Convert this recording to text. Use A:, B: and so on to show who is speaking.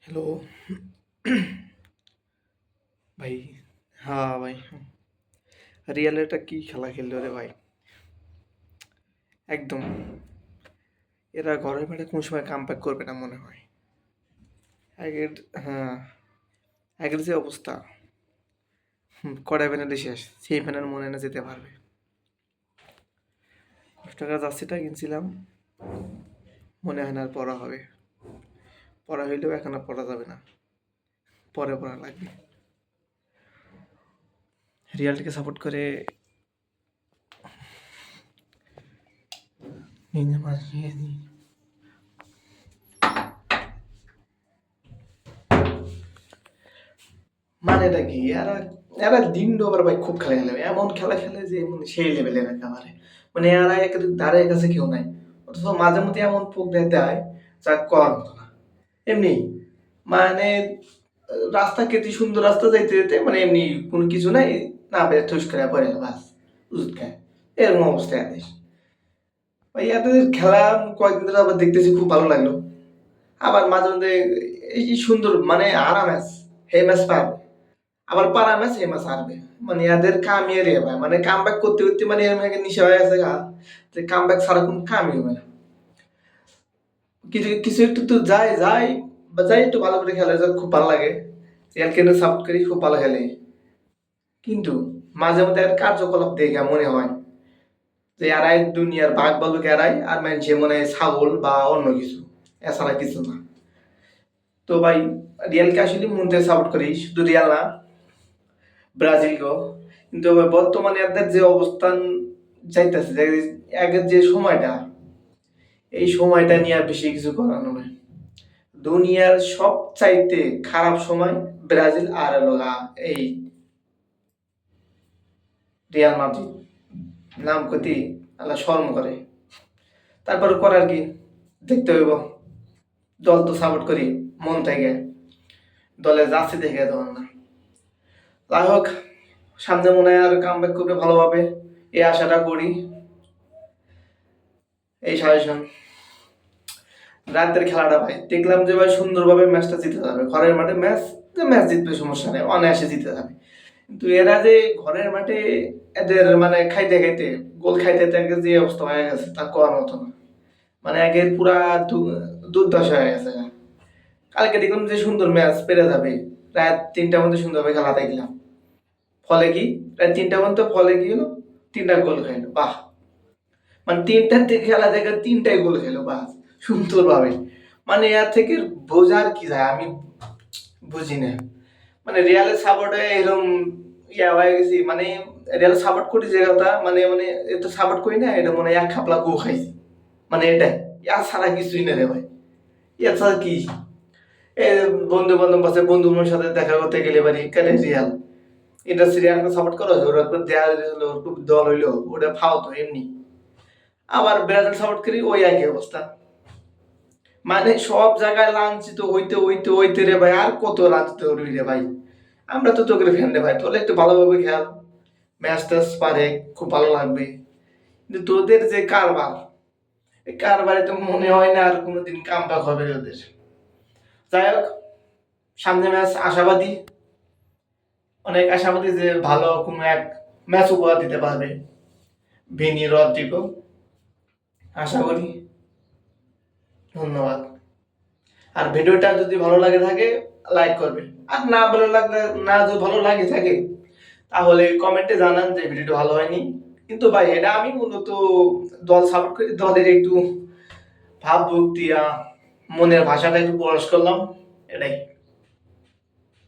A: Hello ভাই। হ্যাঁ ভাই, রিয়াল এটা কি খেলা খেললো রে ভাই! একদম এরা ঘরের মাঠে কোন সময় কামব্যাক করবে না মনে হয়। আগের হ্যাঁ, আগের যে অবস্থা, কোয়ার্টার ফাইনালে শেষ, সেমিফাইনাল মনে হয় না যেতে পারবে। 10 টাকা জার্সিটা কিনছিলাম, মনে হয় না আর পরা হবে। পরা হইলেও এখন আর পরা যাবে না, পরে পরা লাগবে। রিয়ালকে সাপোর্ট করে নিজে মারিয়ে দিই। মানেটা কি, এরা এরা দিন ডোবার ভাই খুব খেলা খেলে, এমন খেলা খেলে যে মানে সেই লেভেলের একেবারে। মানে এরা এক ধারে কাছে কেউ নাই, অথচ মাঝে মধ্যে এমন পোক দেয় যা কর মতো না। এমনি মানে রাস্তা কেটে সুন্দর রাস্তা যাইতে যেতে মানে এমনি কোনো কিছু নাই, না পেরে ঠুস করে পড়ে গেল বাস, উজুত খায়। এরকম অবস্থা এদের। ভাই এদের খেলা কয়েকদিন ধরে আবার দেখতেছি, খুব ভালো লাগলো। আবার মাঝে মধ্যে এই যে সুন্দর মানে আরাম ম্যাচ, হে ম্যাচ পারবে, আবার পারা ম্যাচ এই ম্যাচ হারবে। মানে এদের কামই রে ভাই, মানে কাম ব্যাক করতে করতে মানে এর মানে নিশা হয়ে গেছে গা, যে কাম ব্যাক ছাড়া কোনো কামই হবে না। কিছু কিছু একটু তো যায় যায় বা যাই একটু ভালো করে খেলে, যা খুব ভালো লাগে। রিয়াল কেন সাপোর্ট করি, খুব ভালো খেলে। কিন্তু মাঝে মধ্যে এর কার্যকলাপ দেখে মনে হয় যে এরাই দুনিয়ার বাঘ ভাল্লুক, এরাই আর মানুষে মনে হয় ছাগল বা অন্য কিছু, এছাড়া কিছু না। তো ভাই, রিয়ালকে আসলে মন থেকে সাপোর্ট করি, শুধু রিয়াল না, ব্রাজিলকেও। কিন্তু বর্তমানে এদের যে অবস্থান যাইতেছে, যে আগের যে সময়টা, এই সময়টা নিয়ে আর বেশি কিছু করানো নয়। দুনিয়ার সবচাইতে খারাপ সময় ব্রাজিল আর হলো এই রিয়াল মাদ্রিদ, নাম কতি আল্লাহ শরম করে। তারপর করার কি, দেখতে হইব। দল তো সাপোর্ট করি মন থেকে, দলে যাচ্ছে দেখে তখন না। যাই হোক, সামনে মনে হয় আর কাম ব্যাক করবে ভালোভাবে, এই আশাটা করি। এই সাজেশন। রাতের খেলাটা ভাই দেখলাম যে ভাই সুন্দরভাবে ম্যাচটা জিতে যাবে, ঘরের মাঠে ম্যাচ, ম্যাচ জিতবে সমস্যা নেই, অনায়াসে জিতে যাবে। কিন্তু এরা যে ঘরের মাঠে এদের মানে খাইতে খাইতে, গোল খাইতে খাইতে যে অবস্থা হয়ে গেছে তা করার মতো না। মানে আগের পুরা দুর্দশা হয়ে গেছে। কালকে দেখলাম যে সুন্দর ম্যাচ পেরে যাবে, রাত 3টার মধ্যে সুন্দরভাবে খেলা দেখলাম। ফলে কি, রাত 3টার মধ্যে ফলে কি হলো, 3টা গোল খাইলো, বাহ! মানে 3টার দিকে খেলা দেখে 3টাই গোল খেলো, বাহ, সুন্দরভাবে। মানে এর থেকে বোঝার কি যায় আমি বুঝি না। মানে রিয়ালের সাপোর্টে এরকম ইয়া হয়ে গেছি, মানে রিয়াল সাপোর্ট করি যে কথা, মানে মানে এটা সাপোর্ট করি না, এটা মনে হয় এক খাপলা গো খাইছি, মানে এটাই। ইয়া ছাড়া কিছুই না রে ভাই, ইয়া ছাড়া কি। এ বন্ধু বান্ধব আছে, বন্ধু বান্ধবের সাথে দেখা করতে গেলে বাড়ি কেন রিয়াল, এটা সিরিয়ালকে সাপোর্ট করো, ওরা দেয়া হলো দল হইলো ওটা ফাও তো এমনি। আবার ব্রাজিল সাপোর্ট করি, ওই একই অবস্থা। মানে সব জায়গায় লাঞ্ছিত হইতে হইতে হইতে রে ভাই, আর কত লাঞ্ছিত হবি রে ভাই। আমরা তো তোকে ফ্যান রে ভাই, তোলে একটু ভালোভাবে খেল, ম্যাচ ট্যাচ পারে, খুব ভালো লাগবে। কিন্তু তোদের যে কারবার, এই কারবারে তো মনে হয় না আর কোনোদিন কামব্যাক হবে ওদের। যাই হোক, সামনে ম্যাচ আশাবাদী, অনেক আশাবাদী যে ভালো কোনো এক ম্যাচ উপহার দিতে পারবে ভিনি রদ্রিগো, আশা করি। ধন্যবাদ। আর ভিডিওটা যদি ভালো লাগে থাকে লাইক করবে, আর না ভালো লাগলে, না যদি ভালো লাগে থাকে তাহলে কমেন্টে জানান যে ভিডিওটা ভালো হয়নি। কিন্তু ভাই এটা আমি মূলত দল সাপোর্ট করি, দলের একটু ভাবভক্তি মনের ভাষাটা একটু প্রকাশ করলাম, এটাই।